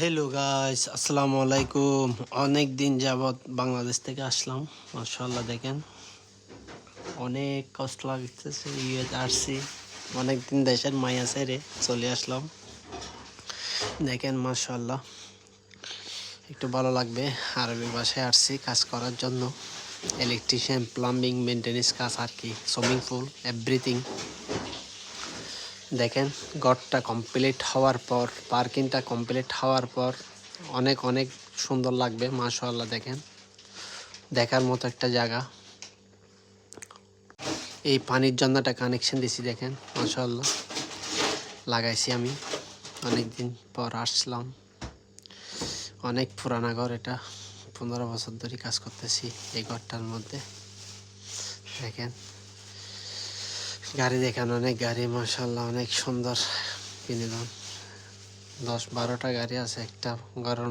Hello guys, আসসালামু আলাইকুম। অনেক দিন যাবৎ বাংলাদেশ থেকে আসলাম। মাশাআল্লাহ দেখেন, অনেক কষ্ট লাগতেছে। আসছি অনেক দিন, দেশের মায়া ছেড়ে চলে আসলাম। দেখেন মাশাআল্লাহ, একটু ভালো লাগবে। আরবি ভাষায় আসছি কাজ করার জন্য। ইলেকট্রিশিয়ান, প্লাম্বিং, মেনটেন্যান্স কাজ আর কি, সুইমিং পুল, এভরিথিং। দেখেন ঘরটা কমপ্লিট হওয়ার পর, পার্কিংটা কমপ্লিট হওয়ার পর অনেক অনেক সুন্দর লাগবে। মাশাআল্লাহ দেখেন, দেখার মতো একটা জায়গা। এই পানির জন্যটা কানেকশন দিছি, দেখেন মাশাআল্লাহ লাগাইছি আমি। অনেক দিন পর আসলাম। অনেক পুরানা ঘর এটা, 15 বছর ধরে কাজ করতেছি এই ঘরটার মধ্যে। দেখেন গাড়ি দেখেন, অনেক গাড়ি মাশাআল্লাহ, অনেক সুন্দর বিনোদন। 10-12টা গাড়ি আছে একটা ঘরের